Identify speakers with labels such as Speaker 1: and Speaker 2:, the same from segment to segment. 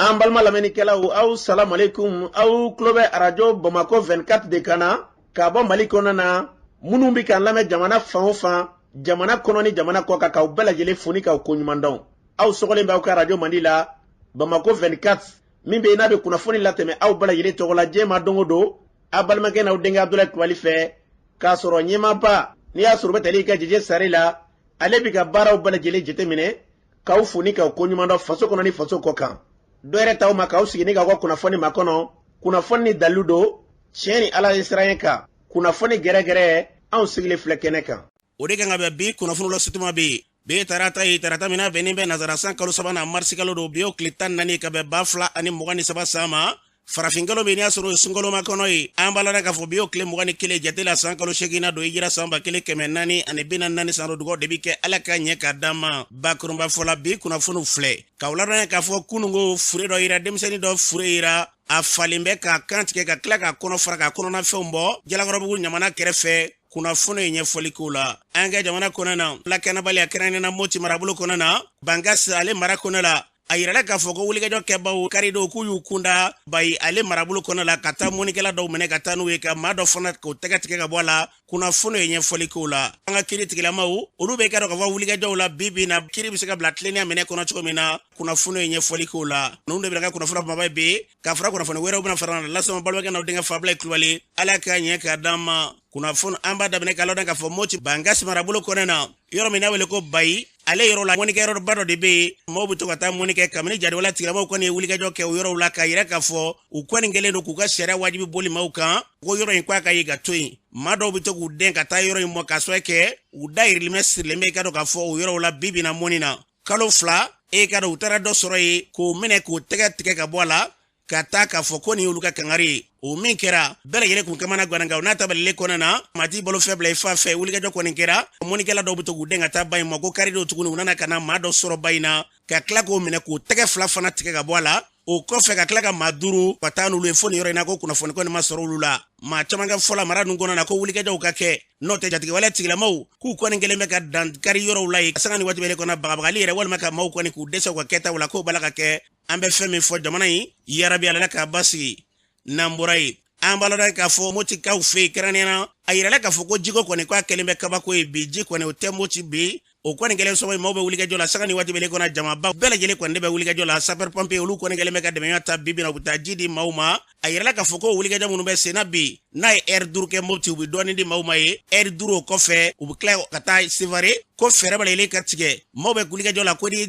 Speaker 1: An balma lamɛnnikɛlaw aw salamu alaikum aw tulo bɛ arajo Bamako 24 de kan na ka bɔ Mali kɔnɔ na minnu bɛ k'an lamɛn jamana fan o fan jamana kɔnɔ ni jamana kɔ kan k'aw bɛɛ lajɛlen fo ni k'aw koɲuman dɔn. Aw sɔgɔlen b'aw ka arajo Mandi la Bamako 24 min bɛ yen n'a bɛ kunnafoni latɛmɛ aw bɛɛ lajɛlen tɔgɔ la diɲɛ ma don o don a balimakɛ n'aw denkɛ Abdulaye Kulibali fɛ k'a sɔrɔ ɲɛmaaba n'i y'a sɔrɔ o bɛ tali kɛ Jeje Sare la ale bɛ ka baaraw bɛɛ lajɛlen jateminɛ k'aw fo ni k'aw koɲuman dɔn faso kɔnɔ ni faso kɔ kan. Dɔ yɛrɛ t'aw ma k'aw sigi ni k'aw ka kunnafoni makɔnɔ kunnafoni ni dalilu don tiɲɛ ni Ala ye siran kan kunnafoni gɛrɛgɛrɛ anw sigilen filɛ kɛnɛ kan.
Speaker 2: O de kan ka bɛn bi kunnafoni la sutuma bɛ bi tarata min na bɛnnen bɛ nazarasan kalo 3 na marisi kalo don bi o tile 14 ka bɛn 2023 san ma farafinkalo bɛ n'i y'a sɔrɔ o ye sunkalo makɔnɔ ye an b'a la k'a fɔ bi o tile 21 jate la san kalo 8 na don hijira san 1444 san dugawu de bɛ kɛ Ala ka ɲɛ k'a d'an ma bakurunba fɔla bi kunnafoniw filɛ k'aw ladɔnya k'a fɔ kununko fure dɔ yira denmisɛnnin dɔ fure yira a falen bɛ k'a kan tigɛ ka tila k'a kɔnɔ fara k'a kɔnɔnafɛnw bɔ Jalakɔrɔbugu ɲamana kɛrɛfɛ kunnafoni ye ɲɛfɔli k'o la an ka jamana kɔnɔ na lakɛnɛbali a kɛrɛnkɛrɛnna Moti marabolo kɔnɔ na Bangas ale mara kɔnɔ la a yirala k'a fɔ ko wulikajɔ kɛbaw karidenw k'u y'u kunda bayi ale marabolo kɔnɔ la ka taa mɔnikɛla dɔw minɛ ka taa n'u ye ka maa dɔ fana k'o tɛgɛ tigɛ ka bɔ a la kunnafoni ye ɲɛfɔli k'o la an ka kiiri tigilamaw olu bɛ ka dɔn ka fɔ wulikajɔw la bi na kiiri bɛ se ka bila tilennenya minɛ kɔnɔ cogo min na kunnafoni ye ɲɛfɔli k'o la ninnu de bɛ ka kunnafoni kumaba bi ka fara kunnafoni wɛrɛw bɛna fara na lasama balimabakɛ n'aw denkɛ Abdulaye Kulibali Ala ka ɲɛ k'a d'an ma kunnafoni an b'a daminɛ k'a lɔn k'a fɔ Moti Bangas marabolo kɔnɔ na yɔrɔ min n'a wele ko bayi ale yɔrɔ la mɔnikɛ yɔrɔ ba dɔ de bɛ yen maaw bɛ to ka taa mɔnikɛ kabini jadewala tigilamaw kɔni ye wulikajɔ kɛ o yɔrɔw la k'a yira k'a fɔ u kɔni kɛlen don k'u ka sariya wajibi boli maaw kan ko yɔrɔ in k'a ka ye ka to yen maa dɔw bɛ to k'u den ka taa yɔrɔ in mɔ k'a sɔrɔ kɛ u dayirimɛ sirilen bɛ ka dɔn k'a fɔ o yɔrɔw la bi na mɔni na kalo 2 ka dɔn u taara dɔ sɔrɔ yen k'o minɛ k'o tɛgɛ tigɛ ka bɔ a la ka taa k'a fɔ ko nin y'olu ka kangari ye o min kɛra bɛɛ lajɛlen kun kamana gananga o n'a tabalilen kɔnɔ na maa t'i balo fɛ bila i fa fɛ wulikajɔ kɔni kɛra mɔnikɛla dɔw bɛ to k'u den ka taa ba in ma ko karidenw tuguni u nana ka na maa dɔ sɔrɔ ba in na ka tila k'o minɛ k'o tɛgɛ 2 fana tigɛ ka bɔ a la o kɔfɛ ka tila ka maa 5 ka taa n'olu ye fo nin yɔrɔ in na ko kunnafoni kɔni ma sɔrɔ olu la maa caman ka fɔla mara nun kɔnɔ na ko wulikajɔw ka kɛ n'o tɛ jatigɛwale tigilamaw k'u kɔni kɛlen bɛ ka dankari yɔrɔw la ye sanga ni waati bɛɛ kɔnɔ bagabagali yɛrɛ walima ka maaw kɔni k'u dɛsɛ u ka kɛtaw la k'o bala ka kɛ an bɛ fɛn min fɔ jamana in yarabi Ala k'a basigi n'an bɔra yen an b'a lɔn k'a fɔ Motikaw fɛ yen kɛrɛnkɛrɛnnenya a yirala k'a fɔ ko jiko kɔni k'a kɛlen bɛ kabako ye bi ji kɔni o tɛ Moti bi o kɔni kɛlen sɔgɔ maaw bɛ wulikajɔ la sanga ni waati bɛɛ kɔnɔ jamaba bɛɛ lajɛlen kɔni de bɛ wulikajɔ la sapeur pompier olu kɔni kɛlen bɛ ka dɛmɛya ta bi na u bɛ taa ji di maaw ma a yirala k'a fɔ ko wulikajɔ minnu bɛ sen na bi n'a ye heure 5 kɛ Moti u bɛ dɔɔnin di maaw ma ye heure 5 o kɔfɛ u bɛ tila ka taa Sévaré ko fɛɛrɛ b'a la ka tigɛ maaw bɛ wulikajɔ la ko ni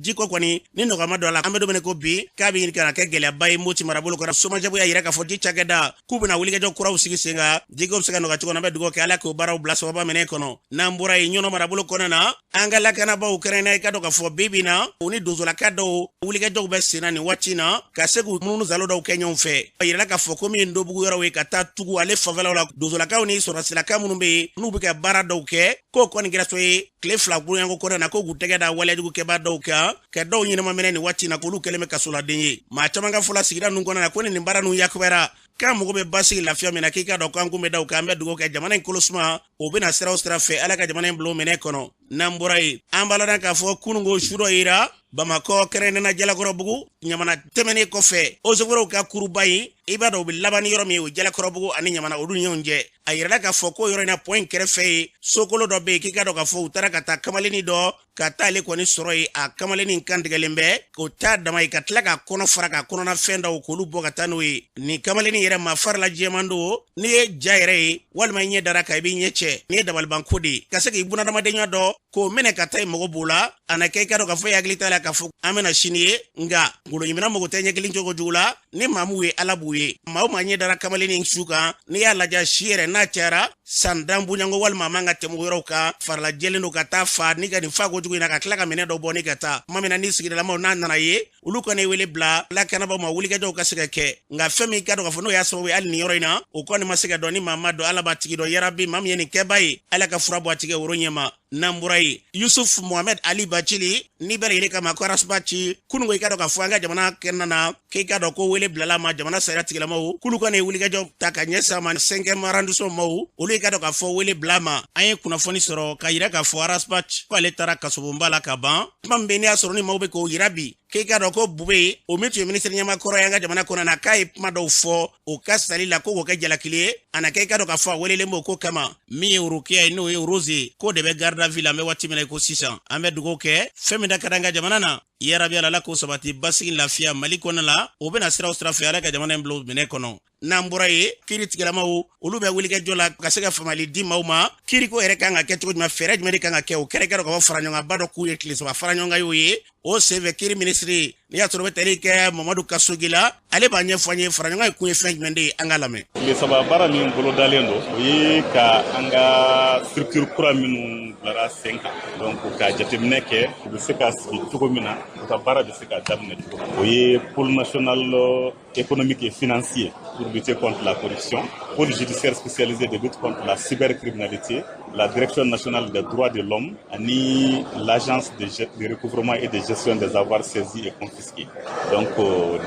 Speaker 2: jiko kɔni ni nɔgɔma don a la an bɛ don min ko bi k'a bɛ ɲini ka na kɛ gɛlɛyaba ye Moti marabolo kɔnɔ somajabu y'a yira k'a fɔ ji cakɛda k'u bɛna wulikajɔ kuraw sigi sen kan jiko bɛ se ka nɔgɔya cogo min na an bɛ dugawu kɛ Ala k'o baaraw bila sababa minɛ kɔnɔ n'an bɔra yen ɲɔnɔ marabolo kɔnɔ na an ka lakanabaw kɛrɛnkɛrɛnnen i ka dɔn k'a fɔ bi na u ni donsolaka dɔw wulikajɔw bɛ sen na nin waati na ka se k'u munumunu zalo dɔw kɛ ɲɔgɔn fɛ a yirala k'a fɔ ko min Dobugu yɔrɔw ye ka taa tugu ale fanfɛlaw la donsolakaw ni sɔrɔsilaka minnu bɛ yen n'u bɛ ka baara dɔw kɛ k'o kɔni kɛra so ye tile 2 guruyanko kɔnɔ na ko k'u tɛgɛ da waleyajugu kɛbaa dɔw kan ka dɔw ɲɛnama minɛ nin waati na k'olu kɛlen bɛ kasoladen ye maa caman ka fɔla sigida ninnu kɔnɔ na ko nin baara ninnu yakubara k'an mago bɛ basigi lafiya min na k'i ka dɔn k'an kun bɛ da u kan an bɛ dugawu kɛ jamana in kolosuma o bɛna sira o sira fɛ Ala ka jamana in bila o minɛ kɔnɔ n'an bɔra yen an b'a lɔn k'a fɔ kununko su dɔ yira Bamakɔ kɛrɛnkɛrɛnnena Jalakɔrɔbugu ɲamana tɛmɛnen kɔfɛ osewɛrɛw ka kuruba in i b'a dɔn u bɛ laban ni yɔrɔ min ye o Jalakɔrɔbugu ani ɲamana olu ɲɔgɔn cɛ a yirala k'a fɔ ko yɔrɔ in na point kɛrɛfɛ ye sokolo dɔ bɛ yen k'i ka dɔn k'a fɔ u taara ka taa kamalenni dɔ ka taa ale kɔni sɔrɔ yen a kamalenni kantigɛlen bɛ k'o taa dama ye ka tila ka kɔnɔ fara ka kɔnɔna fɛn dɔw k'olu bɔ ka taa n'o ye nin kamalenni yɛrɛ ma farila jɛman don n'i ye ja yɛrɛ ye walima i ɲɛ dara kan i b'i ɲɛ cɛ nin ye dabalibanko de ye ka se k'i bunadamadenya dɔ k'o minɛ ka taa i mago b'o la a na kɛ i ka dɔn k'a fɔ i hakili t'a la k'a fɔ an bɛna sini ye nka ngolo ɲimina mago tɛ ɲɛ kelen cogo jugu la ni maa m'u ye Ala b'u ye maa o maa ɲɛ dara kamalenni su kan n'i y'a lajɛ si yɛrɛ n'a cayara san dan bonyanko walima a man ka tɛmɛ yɔrɔw kan farala jɛlen don ka taa fa ni ka nin fa kojugu in na ka tila ka minɛ dɔ bɔ ni ka taa tuma min na ni sigidalamaw n'a nana ye olu kɔni ye wele bila lakanabaw ma wulikajɔw ka se ka kɛ nka fɛn min ka dɔn k'a fɔ n'o y'a sababu ye hali nin yɔrɔ in na o kɔni ma se ka dɔn ni maa ma dɔn Ala b'a tigi dɔn yarabi maa min ye nin kɛba ye Ala ka fura bɔ a tigɛ woro ɲɛma n'an bɔra yen Yusuf Mohamed Ali Bacili ni bɛɛ lajɛlen kama ko arasuba ci kununko i ka dɔn k'a fɔ an ka jamana kɛnɛ na k'i ka dɔn ko wele bilala ma jamana sariya tigilamaw k'olu kɔni ye wulikajɔ ta ka ɲɛsin a ma 5e arrondissement maaw olu i ka dɔn k'a fɔ wele bila ma an ye kunnafoni sɔrɔ ka yira k'a fɔ arasuba ko ale taara kasobonba la ka ban tuma min bɛ n'i y'a sɔrɔ ni maaw bɛ k'o yira bi k'i ka dɔn ko Bube o min tun ye ministre ɲɛmakɔrɔ ye an ka jamana kɔnɔ na k'a ye kuma dɔw fɔ o ka sali la ko k'o kɛ jalakili ye a na kɛ i ka dɔn k'a fɔ a welelen b'o ko kama min ye Urukiya ye n'o ye Rose k'o de bɛ garde à vue la an bɛ waati min na ko sisan an bɛ dugawu kɛ fɛn min da ka di an ka jamana na yarabi Ala k'o sabati basigi lafiya Mali kɔnɔ la o bɛna sira o sira fɛ Ala ka jamana in bila o minɛ kɔnɔ n'an bɔra ye kiiri tigilamaw olu bɛ wulikɛjɔ la ka se ka famali di maaw ma kiiriko yɛrɛ kan ka kɛ cogo jumɛn fɛɛrɛ jumɛn de kan ka kɛ o kɛrɛkɛrɛ ka bɔ fara ɲɔgɔn ba dɔ k'u ye tile saba fara ɲɔgɔn kan y'o ye o senfɛ kiiri minisiri n'i y'a sɔrɔ bɛ tali kɛ Mamadu Kasogi la ale b'a ɲɛfɔ an ye fara ɲɔgɔn kun ye fɛn jumɛn de ye an ka lamɛn.
Speaker 3: Tile saba baara min bolodalen don o ye ka an ka structure kura minnu bilara sen kan donc ka jateminɛ kɛ u bɛ se ka sigi cogo min na u ka baara bɛ se ka daminɛ cogo min o ye pôle national économique et financier pour lutter contre la corruption, pôle judiciaire spécialisé de lutte contre la cybercriminalité, la direction nationale des droits de l'homme ani l'agence de recouvrement et de gestion des avoirs saisis et confisqués. Donc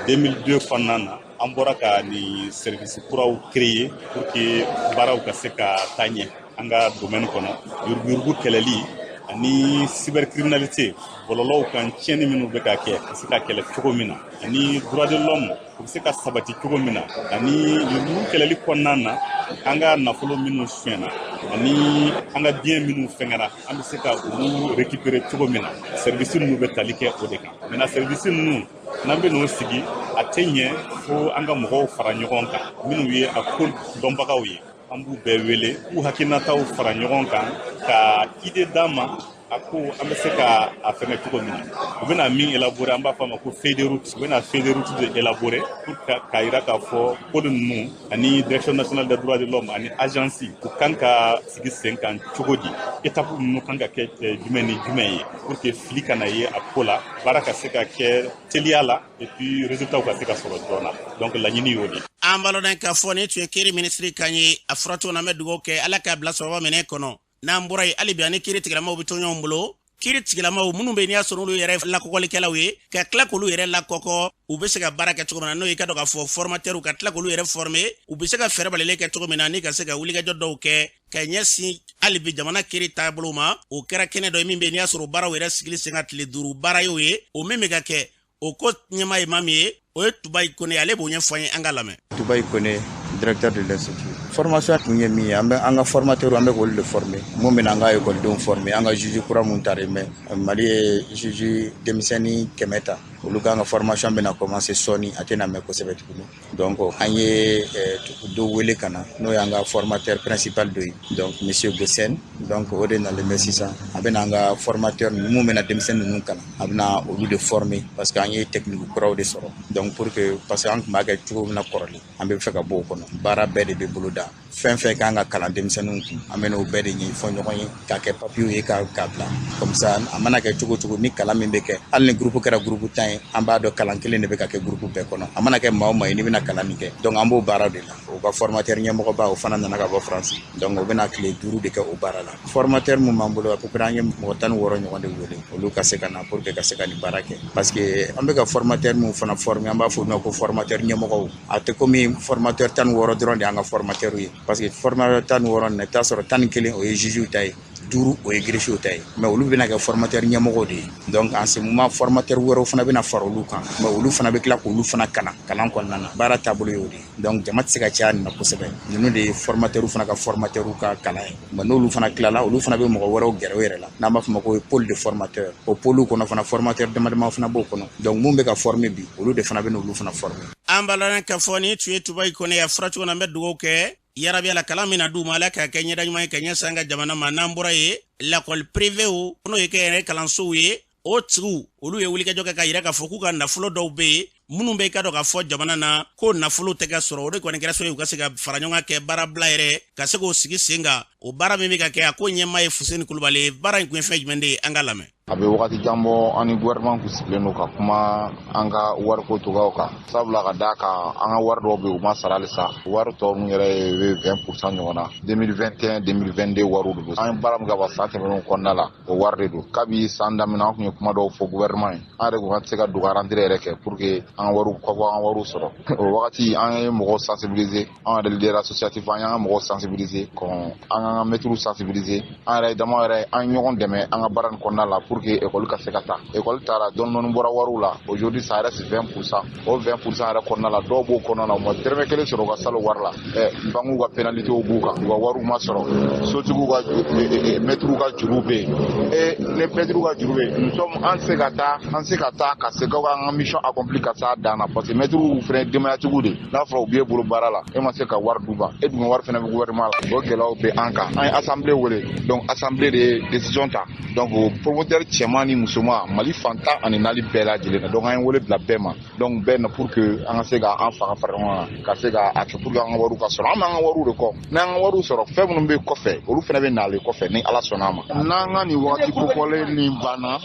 Speaker 3: 2002 kɔnɔna na an bɔra ka ni service kuraw créer pour que baaraw ka se ka taa ɲɛ an ka domaine kɔnɔ yuruguyurugu kɛlɛli ani cybercriminalité bɔlɔlɔw kan tiɲɛni minnu bɛ ka kɛ ka se ka kɛlɛ cogo min na ani droit de l'homme u bɛ se ka sabati cogo min na ani yuruguyurugu kɛlɛli kɔnɔna na an ka nafolo minnu suɲɛna ani an ka biɲɛ minnu fɛngɛra an bɛ se ka olu récupérer cogo min na service ninnu bɛ tali kɛ o de kan maintenant service ninnu n'an bɛ n'o sigi a tɛ ɲɛ fo an ka mɔgɔw fara ɲɔgɔn kan minnu ye a ko dɔnbagaw ye an b'u bɛɛ wele k'u hakilinataw fara ɲɔgɔn kan ka idée d'an ma a ko an bɛ se ka a fɛngɛ cogo min na u bɛna min élaborer an b'a fɔ a ma ko feuille de route u bɛna feuille de route de élaborer pour k'a yira k'a fɔ pôle ninnu ani direction nationale des droits de l'homme ani agence u kan ka sigi sen kan cogo di étape ninnu kan ka kɛ jumɛn ni jumɛn ye pour que fili kana ye a ko la baara ka se ka kɛ teliya la et puis résultat ka se ka sɔrɔ joona donc laɲini y'o de ye.
Speaker 2: An balɔden k'a fɔ ni tun ye kiiri minisiri kan ye a fɔra cogo na an bɛ dugawu kɛ Ala k'a bila sababa minɛ kɔnɔ n'an bɔra yen hali bi ani kiiri tigilamaw bɛ to ɲɔgɔn bolo kiiri tigilamaw minnu bɛ n'i y'a sɔrɔ olu yɛrɛ lakɔkɔlikɛlaw ye ka tila k'olu yɛrɛ lakɔkɔ u bɛ se ka baara kɛ cogo min na n'o ye ka dɔn k'a fɔ formateur ka tila k'olu yɛrɛ former u bɛ se ka fɛɛrɛ balalen kɛ cogo min na ni ka se ka wulikajɔ dɔw kɛ ka ɲɛsin hali bi jamana kiiri taabolo ma o kɛra kɛnɛ dɔ ye min bɛ n'i y'a sɔrɔ baaraw yɛrɛ sigili sen ka tile 5 baara y'o ye o min bɛ ka kɛ o ko ɲɛmaa ye maa min ye o ye Tubayi Kone ale b'o ɲɛfɔ an ye an ka lamɛn.
Speaker 4: Tubayi Kone, directeur de l'institut. Formation tun ye min ye an ka formateur an bɛ k'olu de former mun bɛna an ka ekɔlidenw former an ka juge kura mun tari mais Mali ye juge denmisɛnnin 100 ta olu kan ka formation bɛna commencer sɔɔni a tɛna mɛn kosɛbɛ tuguni donc an ye dɔ wele ka na n'o y'an ka formateur principal dɔ ye donc monsieur Gossen donc o de nalen bɛ sisan a bɛna an ka formateur mun bɛna denmisɛnnin ninnu kalan a bɛna olu de former parce que an ye technique kuraw de sɔrɔ donc pour que parce que an tun b'a kɛ cogo min na kɔrɔlen an bɛ fɛ ka bɔ o kɔnɔ baara bɛɛ de bɛ bolo da fɛn fɛn kan ka kalan denmisɛnninw kun an bɛna o bɛɛ de ɲɛfɔ ɲɔgɔn ye k'a kɛ papier ye k'a bila comme ça a mana kɛ cogo cogo ni kalan min bɛ kɛ hali ni groupe kɛra groupe 10 ye an b'a dɔn kalan kelen de bɛ ka kɛ groupe bɛɛ kɔnɔ a mana kɛ maa o maa ye n'i bɛna kalan min kɛ donc an b'o baaraw de la o ka formateur ɲɛmɔgɔba o fana nana ka bɔ France donc o bɛna tile 5 de kɛ o baara la formateur mun b'an bolo à peu près an ye mɔgɔ 16 ɲɔgɔn de wele olu ka se ka na pour que ka se ka nin baara kɛ parce que an bɛ ka formateur mun fana former an b'a fɔ olu ma ko formateur ɲɛmɔgɔw a tɛ komi formateur 16 dɔrɔn de y'an ka formateur ye parce que formateur 16 na i t'a sɔrɔ 11 o ye juge ta ye 5 o ye greffier ta ye mais olu bɛna kɛ formateur ɲɛmɔgɔw de ye donc en ce moment formateur wɛrɛw fana bɛna fara olu kan mais olu fana bɛ tila k'olu fana kalan kɔnɔna na baara taabolo y'o de ye donc jama tɛ se ka caya nin na kosɛbɛ ninnu de ye formateur fana ka formateur ka kalan ye mais n'olu fana tilala olu fana bɛ mɔgɔ wɛrɛw gɛrɛ o yɛrɛ la n'an b'a fɔ o ma ko pôle de formateur o pôle kɔnɔ fana formateur dama fana b'o kɔnɔ donc mun bɛ ka former bi olu de fana bɛ n'olu fana former.
Speaker 2: An balɔden k'a fɔ ni tun ye Tubayi Kone a fɔra cogo na an bɛ dugawu kɛ yarabi Ala kalan min na d'u ma Ala k'a kɛ ɲɛda ɲuman ye ka ɲɛsin an ka jamana ma n'an bɔra ye l'école privée n'o ye kɛnyɛrɛye kalansow ye o tigiw olu ye wulikajɔ kɛ ka yira k'a fɔ k'u ka nafolo dɔw bɛ yen minnu bɛ i ka dɔn k'a fɔ jamana na ko nafolo tɛ ka sɔrɔ o de kɔni kɛra so ye u ka se ka fara ɲɔgɔn kɛ baara bila yɛrɛ ka se k'o sigi sen kan o baara min bɛ ka kɛ a ko ɲɛmaa ye Fuseni Kulubali baara in kun ye fɛn jumɛn de ye an ka lamɛn.
Speaker 5: A bɛ wagati jan bɔ an ni gouvernement kun sigilen don ka kuma an ka wariko togoyaw kan sabula ka d'a kan an ka wari dɔw bɛ yen u ma sara halisa wari tɔ min yɛrɛ ye 20% ɲɔgɔn na 2021 2022 wariw de don an ye baara min kɛ ka san tɛmɛnenw kɔnɔna la o wari de don kabi san daminɛ an kun ye kuma dɔw fɔ gouvernement ye an yɛrɛ kun ka se ka dogo rentrée yɛrɛ kɛ pour que an ka wariw kɔfɔ an ka wariw sɔrɔ o wagati an ye mɔgɔw sensibiliser an yɛrɛ leader associatif an y'an ka mɔgɔw sensibiliser an k'an ka maîtres sensibiliser an yɛrɛ dama yɛrɛ an ɲɔgɔn dɛmɛ an ka baara in kɔnɔna la pour que école ka se ka taa école taara dɔɔni bɔra wariw la aujourd'hui ça reste 20%. O 20% yɛrɛ kɔnɔna la dɔw b'o kɔnɔna la u ma dɛrɛmɛ kelen sɔrɔ u ka salo wari la bankuw ka pénalité b'u kan u ka wariw ma sɔrɔ sotigiw ka maîtres ka juru bɛ yen ni maîtres ka juru bɛ yen nous sommes an se ka taa ka se k'an ka mission accompli ka s'a dan na parce que maîtres fɛnɛ denbayatigiw de n'a fɔra u b'e bolo baara la e ma se ka wari d'u ma e dun ka wari fɛnɛ bɛ gouvernement la o gɛlɛyaw bɛ an kan an ye assemblée wele donc assemblée de ye décision ta donc promoteur cɛman ni musoman Mali fantan ani nali bɛɛ lajɛlen na donc an ye wele bila bɛɛ ma donc bɛɛ na pour que an ka se ka an fanga fara ɲɔgɔn kan ka se ka a kɛ pour que an ka wariw ka sɔrɔ an b'an ka wariw de kɔ n'an ka wariw sɔrɔ fɛn minnu bɛ kɔfɛ olu fɛnɛ bɛ nalen kɔfɛ ni Ala sɔnna a ma n'an ka nin wagati kofɔlen nin banna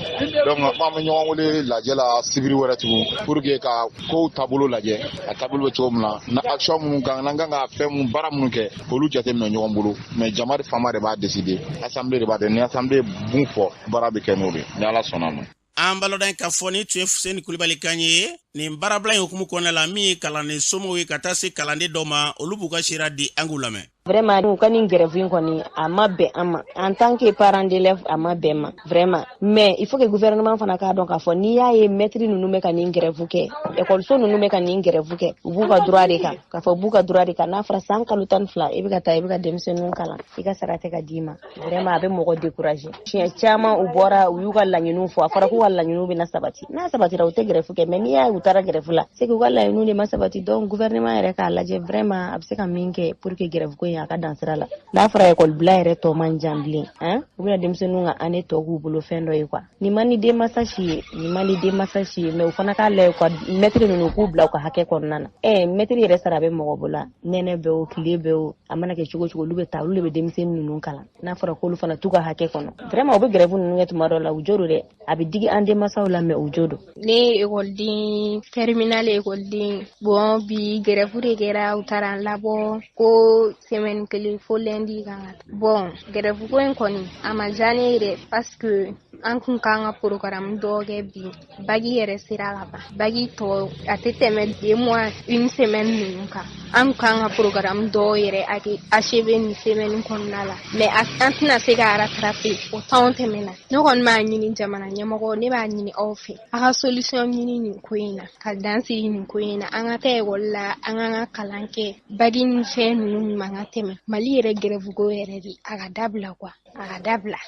Speaker 5: donc an bɛ ɲɔgɔn wele lajɛ la sibiri wɛrɛ tugun pour que ka kow taabolo lajɛ a taabolo bɛ cogo min na action minnu kan n'an kan ka fɛn minnu baara minnu kɛ olu jateminɛ ɲɔgɔn bolo mais jama de fama de b'a décider assemblée de b'a dɛ ni assemblée bun fɔ baara bɛ kɛ n'o de ni Ala sɔnna a ma.
Speaker 2: An balodan ka fɔ ni tun ye Fuseni Kulibali kan ye nin baarabila in hukumu kɔnɔna la min ye kalanden somɔgɔw ye ka taa se kalanden dɔ ma olu b'u ka sira di an k'u lamɛn.
Speaker 6: Vraiment u ka nin grève in kɔni a ma bɛn an ma en tant que parent d'élève a ma bɛn ma vraiment mais il faut que gouvernement fana k'a dɔn k'a fɔ n'i y'a ye maître ninnu bɛ ka nin grève kɛ école so ninnu bɛ ka nin grève kɛ u b'u ka droit de kan k'a fɔ b'u ka droit de kan n'a fɔra san kalo 12 i bɛ ka taa i bɛ ka denmisɛnninw kalan i ka sara tɛ ka d'i ma vraiment a bɛ mɔgɔ décourager siɲɛ caman u bɔra u y'u ka laɲiniw fɔ a fɔra k'u ka laɲiniw bɛna sabati n'a sabatira u tɛ grève kɛ mais n'i y'a ye u taara grève la c'est que u ka laɲiniw de ma sabati donc gouvernement yɛrɛ k'a lajɛ vraiment a bɛ se ka min kɛ pour que grève ko in a ka dan sira la n'a fɔra école bila yɛrɛ tɔ man jan bilen u bɛna denmisɛnninw ka année tɔ k'u bolo fɛn dɔ ye quoi nin man di denmansa si ye nin man di denmansa si ye mais u fana k'a lajɛ quoi maître ninnu k'u bila u ka hakɛ kɔnɔna na maître yɛrɛ sara bɛ mɔgɔ bolo nɛnɛ bɛ o tile bɛ o a mana kɛ cogo cogo olu bɛ taa olu de bɛ denmisɛnnin ninnu kalan n'a fɔra k'olu fana t'u ka hakɛ kɔnɔ vraiment u bɛ grève ninnu kɛ tuma dɔw la u jo don dɛ a bɛ digi an denmansaw la mais u jo don
Speaker 7: ne écoleden terminale écoleden bon bi grève de kɛra u taara an labɔ ko semaine kelen fo lundi kan bon grève ko in kɔni a ma diya ne ye dɛ parce que an kun kan ka programme dɔ kɛ bi bagi yɛrɛ sera ka ban bagi tɔ a tɛ tɛmɛ 2 mois une semaine ninnu kan an kan ka programme dɔ yɛrɛ achevé nin semaine kɔnɔna la mais an tɛna se ka rattraper o temps tɛmɛna ne kɔni b'a ɲini jamana ɲɛmɔgɔ ne b'a ɲini aw fɛ a ka solution ɲini nin ko in na ka dan sigi nin ko in na an ka taa école la an ka kalan kɛ bagi ni fɛn ninnu man ka tɛmɛ Mali yɛrɛ grève ko yɛrɛ de a ka dabila quoi a ka dabila.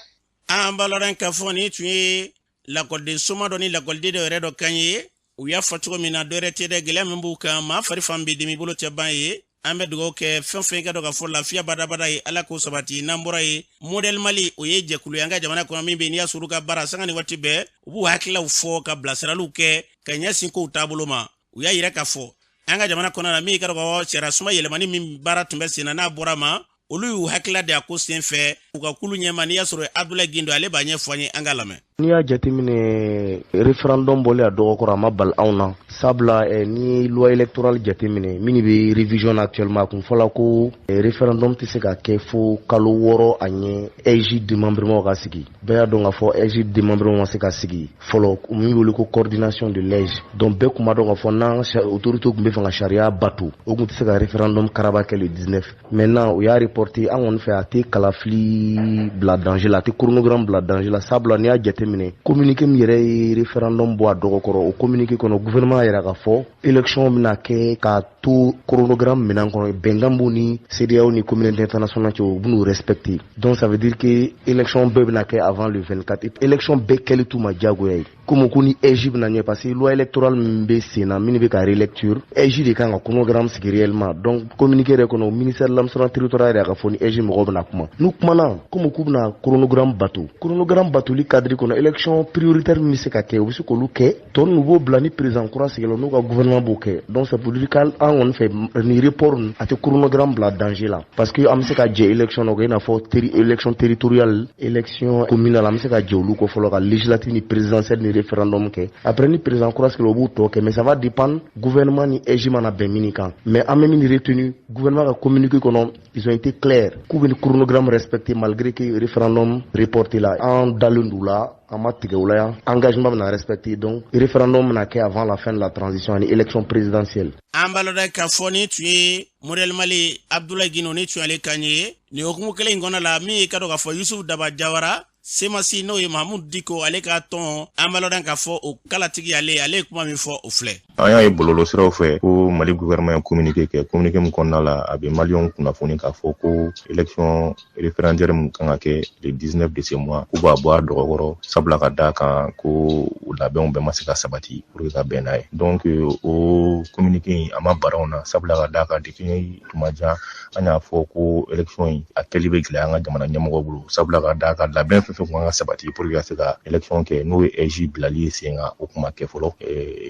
Speaker 2: An balodan ka fɔ ni tun ye lakɔliden soma dɔ ni lakɔliden dɔ yɛrɛ dɔ kan ye u y'a fɔ cogo min na dɔ yɛrɛ tɛ dɛ gɛlɛya min b'u kan maa fari fan bɛ dimi bolo tɛ ban ye an bɛ dugawu kɛ fɛn fɛn ka dɔ ka fɔ lafiya badabada ye Ala k'o sabati n'an bɔra ye modèle Mali o ye jɛkulu ye an ka jamana kɔnɔ min bɛ yen n'i y'a sɔrɔ u ka baara sanga ni waati bɛɛ u b'u hakililaw fɔ ka bilasiraliw kɛ ka ɲɛsin kow taabolo ma u y'a yira k'a fɔ an ka jamana kɔnɔ na min ka dɔ ka fɔ sariya suma yɛlɛmani min baara tun bɛ sen na n'a bɔra ma olu y'u hakilila de a ko sen fɛ u ka kulu ɲɛma n'i y'a sɔrɔ Abdoulaye Gindo ale b'a ɲɛfɔ an ye an ka lamɛn.
Speaker 8: N'i y'a jateminɛ référendum bɔlen a dɔgɔkɔrɔ a ma bali anw na sabula ni loi électorale jateminɛ min bɛ révision actuellement kun fɔla ko référendum tɛ se ka kɛ fo kalo 6 a ɲɛ EJ démembrement ka sigi bɛɛ y'a dɔn k'a fɔ EJ démembrement ma se ka sigi fɔlɔ min wele ko coordination de l'EJ donc bɛɛ kun b'a dɔn k'a fɔ n'an autorité kun bɛ fɛ ka sariya bato o kun tɛ se ka référendum karaba kɛ le 19 maintenant u y'a reporté an kɔni fɛ a tɛ kalafili bila danger la a tɛ chronogramme bila danger la sabula n'i y'a jateminɛ communiqué min yɛrɛ ye référendum bɔ a dɔgɔkɔrɔ o communiqué kɔnɔ gouvernement yɛrɛ ka fɔ élection bɛna kɛ k'a to chronogramme minɛn kɔnɔ bɛnkan b'u ni CEDEAO ni communauté internationale cɛ u b'u respecter donc ça veut dire que élection bɛɛ bɛna kɛ avant le 24 élection bɛɛ kɛli t'u ma diyagoya ye comme ko ni EJ bɛna ɲɛ parce que loi électorale min bɛ sen na min bɛ ka relecture EJ de kan ka chronogramme sigi réellement donc communiqué yɛrɛ kɔnɔ ministère de l'administration territoriale yɛrɛ ka fɔ ni EJ mɔgɔw bɛna kuma n'u kumana comme k'u bɛna chronogramme batoli cadre kɔnɔ élection prioritaire min bɛ se ka kɛ u bɛ se k'olu kɛ tɔ ninnu b'o bila ni président kura sigila n'u ka gouvernement b'o kɛ donc c'est pour dire qu'an kɔni fɛ ni report a tɛ chronogramme bila danger la parce que an bɛ se ka jɛ élection dɔ kɛ i n'a fɔ élection territoriale élection communale an bɛ se ka jɛ olu kɔ fɔlɔ ka législative ni présidentielle ni référendum kɛ après ni président kura sigila o b'u tɔ kɛ mais ça va dépendre gouvernement ni EJ mana bɛn min kan mais an bɛ min retenu gouvernement ka communiqué kɔnɔ ils ont été clairs k'u bɛ ni chronogramme respecté malgré que référendum reporté la an dalen d'u la an ma tigɛ u la yan engagement bɛna respecté donc référendum bɛna kɛ avant la fin de la transition ani élection présidentielle.
Speaker 2: An baloda ka fɔ ni tun ye modèle Mali Abdoulaye Gindo ni tun ale kan ye nin hukumu kelen in kɔnɔ la min ka dɔ ka fɔ Yusuf Daba Jawara semasi n'o ye Mahamudu Diko ale ka tɔn an b'a lɔn k'a fɔ o kalatigi ale ye kuma min fɔ o filɛ.
Speaker 9: An y'a ye bɔlɔlɔsiraw fɛ ko Mali gouvernement ye communiqué kɛ communiqué min kɔnɔna la a bɛ maliyɛnw kunnafoni k'a fɔ ko élection référendaire min kan ka kɛ le 19 de ce mois k'u b'a bɔ a dɔgɔkɔrɔ sabula ka d'a kan ko o labɛnw bɛɛ ma se ka sabati pour que ka bɛn n'a ye. Donc o communiqué in a ma bara na sabula ka d'a kan depuis tuma jan an y'a fɔ ko élection in a kɛli bɛ gɛlɛya an ka jamana ɲɛmɔgɔw bolo sabula ka d'a kan labɛn fɛn fɛn kun kan ka sabati pour que ka se ka élection kɛ n'o ye EJ bilali ye sen kan o kun ma kɛ fɔlɔ.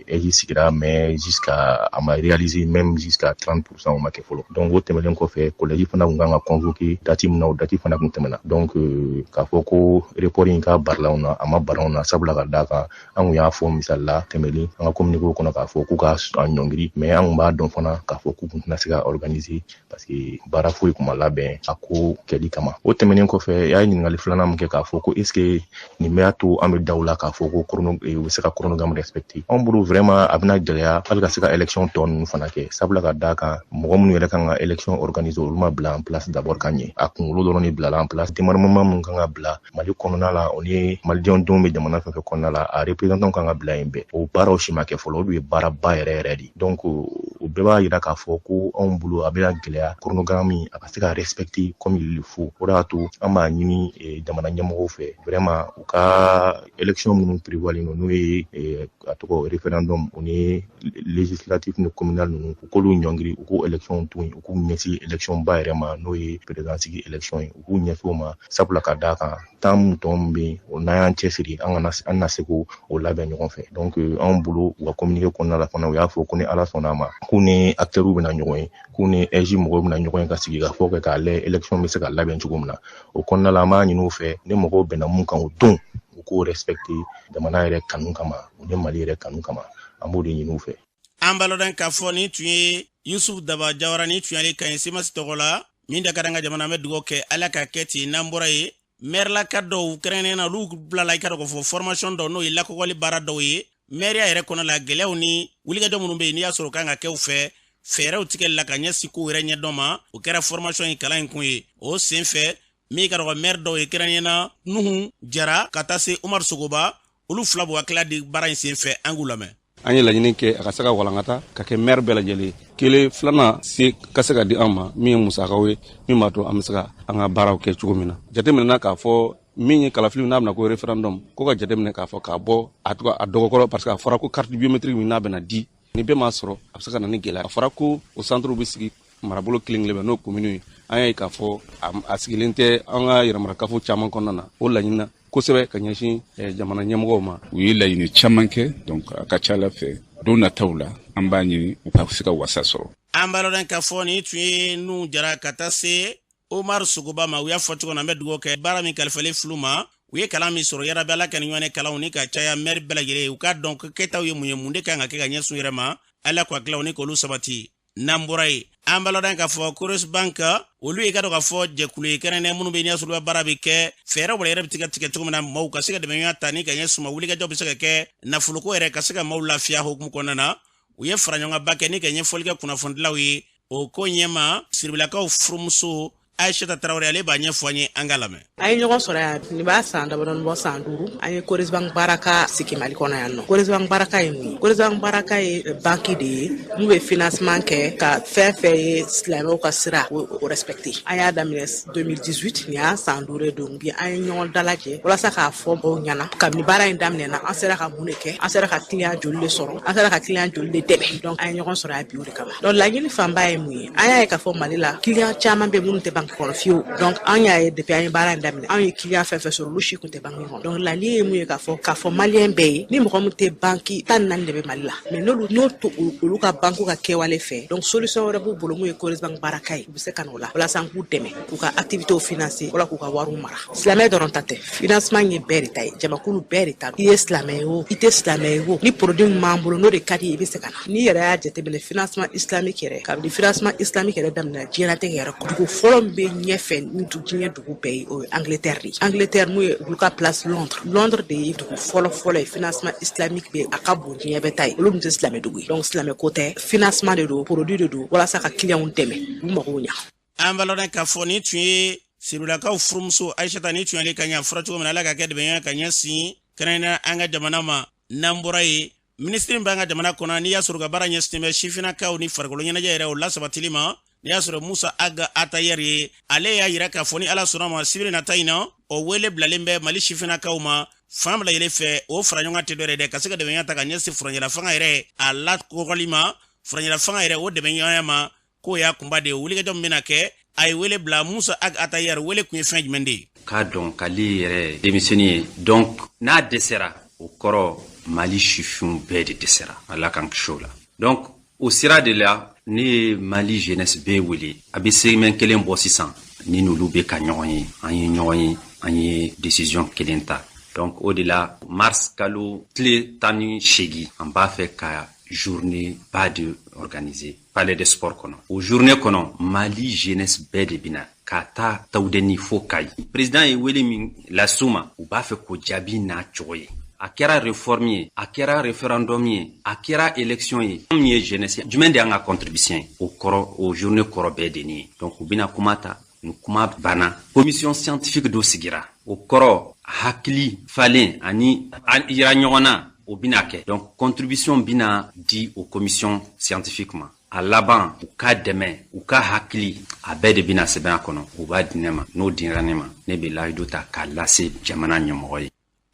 Speaker 9: EJ sigira mais jusqu'à a ma réaliser même jusqu'à 30% o ma kɛ fɔlɔ. Donc o tɛmɛlen kɔfɛ collège fana kun kan ka convoquer date min na o date fana kun tɛmɛna. Donc k'a fɔ ko report in ka barila na a ma bara na sabula ka d'a kan an kun y'a fɔ misali la tɛmɛlen an ka communiqué kɔnɔ k'a fɔ k'u ka ɲɔngiri mais an kun b'a dɔn fana k'a fɔ k'u kun tɛna se ka organiser parce que baara foyi kun ma labɛn a ko kɛli kama. O tɛmɛnen kɔfɛ y'a ɲininkali filanan min kɛ k'a fɔ ko est-ce que nin bɛ to an bɛ daw la k'a fɔ ko u bɛ se ka chronogramme respecter. Anw bolo vraiment a bɛna gɛlɛya hali ka se ka élection tɔ ninnu fana kɛ sabula ka d'a kan mɔgɔ minnu yɛrɛ kan ka élection organiser olu ma bila en place d'abord ka ɲɛ a kunkolo dɔrɔn de bilala en place démembrement min kan ka bila Mali kɔnɔna la o ni malidenw denw bɛ jamana fɛn fɛn kɔnɔna la a représentant kan ka bila yen bɛɛ o baaraw si ma kɛ fɔlɔ olu ye baaraba yɛrɛ yɛrɛ de. Donc o bɛɛ b'a yira k'a fɔ ko anw bolo a bɛna gɛlɛya chronogramme a ka se ka respecter comme il le faut. O de y'a to an b'a ɲini jamana ɲɛmɔgɔw fɛ vraiment u ka élection minnu prévoilen don n'o ye a tɔgɔ référendum o ni législatif ni communal ninnu u k'olu ɲɔngiri u k'o élection to yen u k'u ɲɛsin élection ba yɛrɛ ma n'o ye présidentsigi élection ye u k'u ɲɛsin o ma sabula ka d'a kan temps min tɔ min bɛ yen o n'an y'an cɛsiri an na se k'o labɛn ɲɔgɔn fɛ. Donc anw bolo u ka communiqué kɔnɔna la fana u y'a fɔ ko ni Ala sɔnn'a ma k'u ni acteurs bɛna ɲɔgɔn ye k'u ni EJ mɔgɔw bɛna ɲɔgɔn ye ka sigi ka fɔ k'a lajɛ élection bɛ se ka labɛn cogo min na o kɔnɔna la an b'a ɲini u fɛ ni mɔgɔw bɛnna mun kan o don u k'o respecter jamana yɛrɛ kanu kama u ni Mali yɛrɛ kanu kama an b'o de ɲini u fɛ.
Speaker 2: An b'a lɔn k'a fɔ nin tun ye Yusuf Daba Jawara ni tun y'ale ka ɲi semasi tɔgɔ la min da ka d'an ka jamana an bɛ dugawu kɛ Ala ka kɛ ten n'an bɔra ye maire laka dɔw kɛrɛnkɛrɛnnen na olu bilala i ka dɔn k'a fɔ formation dɔw n'o ye lakɔkɔli baara dɔw ye maire yɛrɛ kɔnɔ la gɛlɛyaw ni wulikajɔ minnu bɛ yen n'i y'a sɔrɔ kan ka kɛ u fɛ fɛɛrɛw tigɛli la ka ɲɛsin kow yɛrɛ ɲɛdɔn ma o kɛra formation in kalan in kun ye o sen fɛ min ka dɔn maire dɔw ye kɛrɛnkɛrɛnnen na Nuhu Jara ka taa se Umaru Sogoba olu fila b'u hakili di baara in sen fɛ an k'u lamɛn.
Speaker 10: An ye laɲini kɛ a ka se ka walankata ka kɛ maire bɛɛ lajɛlen kelen filanan se ka se ka di an ma min ye musakaw ye min b'a to an bɛ se ka an ka baaraw kɛ cogo min na jateminɛna k'a fɔ min ye kalafili n'a bɛna ko référendum ko ka jateminɛ k'a fɔ k'a bɔ a dɔgɔkɔrɔ parce que a fɔra ko carte biométrique min n'a bɛna di ni bɛɛ m'a sɔrɔ a bɛ se ka na ni gɛlɛya a fɔra ko o centre bɛ sigi marabolo kelen kelen bɛ n'o commune ye an y'a ye k'a fɔ a sigilen tɛ an ka yɛrɛmarakafo caman kɔnɔna na o laɲini kosɛbɛ ka ɲɛsin jamana ɲɛmɔgɔw ma.
Speaker 11: U ye laɲini caman kɛ donc a ka ca Ala fɛ don nataw la an b'a ɲini u ka se ka wasa sɔrɔ.
Speaker 2: An b'a lɔn k'a fɔ nin tun ye Nuhu Jara ka taa se Umaru Sogoba ma u y'a fɔ cogo min na an bɛ dugawu kɛ baara min kalifalen filu ma u ye kalan min sɔrɔ yarabi Ala ka nin ɲɔgɔnna kalanw ni ka caya maire bɛɛ lajɛlen u k'a dɔn ko kɛtaw ye mun ye mun de kan ka kɛ ka ɲɛsin yɛrɛ ma Ala k'u hakililaw ni k'olu sabati. N'an bɔra ye an b'a lɔn k'a fɔ Coris Bank olu ye ka dɔn k'a fɔ jɛkulu ye kɛrɛnkɛrɛnnen minnu bɛ ɲɛsɔrɔ baara bɛ kɛ fɛɛrɛ wɛrɛ yɛrɛ bɛ tigɛ cogo min na maaw ka se ka dɛmɛ ɲɔgɔn ta ni ka ɲɛsin ma wulikajɔ bɛ se ka kɛ nafoloko yɛrɛ ka se ka maaw lafiya hukumu kɔnɔna na u ye fara ɲɔgɔn ba kɛ ni ka ɲɛfɔli kɛ kunnafonidilaw ye o ko ɲɛma siribilakaw furumuso Aïchata Traoré ale b'a ɲɛfɔ an ye an ka lamɛn.
Speaker 12: A ye ɲɔgɔn sɔrɔ yan nin b'a san damadɔni bɔ san 5 an ye Coris Bank Baraka sigi Mali kɔnɔ yan nɔ. Coris Bank Baraka ye mun ye? Coris Bank Baraka ye banque de ye mun bɛ financement kɛ ka fɛn fɛn ye silamɛw ka sira o respecter. An y'a daminɛ 2018 nin y'a san 5 ye donc bi an ye ɲɔgɔn dalajɛ walasa k'a fɔ mɔgɔw ɲɛna kabini baara in daminɛna an sera ka mun de kɛ an sera ka client joli de sɔrɔ an sera ka client joli de dɛmɛ donc an ye ɲɔgɔn sɔrɔ yan bi o de kama. Donc laɲini fanba ye mun ye? An y'a ye k'a fɔ Mali la client caman bɛ minnu tɛ banque kɔnɔ fiyewu donc an y'a ye depuis an ye baara in daminɛ an ye client fɛn fɛn sɔrɔ olu si kun tɛ banque kɔnɔ donc laɲini ye mun ye k'a fɔ maliyɛn bɛɛ ye ni mɔgɔ min tɛ banque 14 de bɛ Mali la mais n'o to olu ka banque ka kɛwale fɛ donc solution wɛrɛ b'u bolo mun ye Coris Bank Baraka ye u bɛ se ka n'o la walasa an k'u dɛmɛ k'u ka activités financer wala k'u ka wariw mara silamɛ dɔrɔn ta tɛ financement ye bɛɛ de ta ye jamakulu bɛɛ de ta i ye silamɛ ye o i tɛ silamɛ ye o ni produit min b'an bolo n'o de ka di ye i bɛ se ka na n'i yɛrɛ y'a jateminɛ financement islamique yɛrɛ kabini financement islamique yɛrɛ daminɛ diɲɛlatigɛ yɛrɛ kɔnɔ dugu fɔlɔ min bɛ ɲɛfɛ ni diɲɛ dugu bɛɛ ye o ye Angleterre de ye Angleterre mun ye olu ka place Londres de ye dugu fɔlɔ ye financement islamique bɛ a ka bon diɲɛ bɛɛ ta ye olu min tɛ silamɛ dugu ye donc silamɛ ko tɛ financement de don produit de don walasa ka client dɛmɛ u magow ɲa.
Speaker 2: An b'a lɔn k'a fɔ nin tun ye sirulakaw furumuso Aishata ni tuyale kanya fura cogo min ala ka kɛ dɛmɛɲɔgɔn ka ɲɛsin kɛrɛnkɛrɛnnenya an ka jamana ma n'an bɔra ye ministre min b'an ka jamana kɔnɔ n'i y'a sɔrɔ ka baara ɲɛsinnen bɛ sifinnakaw ni farikolo ɲɛnajɛ yɛrɛ o lasabatili ma n'i y'a sɔrɔ Musa Aga Atayer ye ale y'a yira k'a fɔ ni ala sɔnna ma sibiri nata in na o wele bilalen bɛ Mali sifinnakaw ma fan bila yɛlɛ fɛ o fara ɲɔgɔn tɛ dɔ yɛrɛ dɛ ka se ka dɛmɛɲɔgɔn ta ka ɲɛsin furancɛla fanga yɛrɛ a lakɔgɔli ma furancɛla fanga yɛrɛ o dɛmɛɲɔgɔnya ma k'o y'a kunba de ye wulikajɔ min bɛna kɛ a ye wele bila Musa Aga Atayer wele kun ye fɛn jumɛn de ye
Speaker 13: k'a dɔn k'ale yɛrɛ denmisɛnnin ye donc n'a dɛsɛra o kɔrɔ Mali sifinw bɛɛ de dɛsɛra ala k'an kisi o la donc o sira de la ne ye Mali jeunesse bɛɛ wele a bɛ segmɛn kelen bɔ sisan ni n'olu bɛ ka ɲɔgɔn ye an ye décision kelen ta donc o de la mars kalo tile 18 an b'a fɛ ka journée ba de organiser palais de sport kɔnɔ o journée kɔnɔ Mali jeunesse bɛɛ de bina ka taa tawudeni fo Kayi président ye wele min lasuma u b'a fɛ ko jaabi n'a cogo ye a kɛra réforme ye a kɛra référendum ye a kɛra élection ye min ye jeunesse jumɛn de y'an ka contribution ye o kɔrɔ o journée kɔrɔ bɛɛ de nin ye donc u bina kuma ta ni kuma banna commission scientifique dɔ sigira o kɔrɔ hakili falen ani yira ɲɔgɔn na o bina kɛ donc contribution bina di o commission scientifique ma a laban u ka dɛmɛ u ka hakili a bɛɛ de bina sɛbɛn a kɔnɔ u b'a di ne ma n'o dira ne ma ne bɛ layidu ta k'a lase jamana ɲɛmɔgɔ ye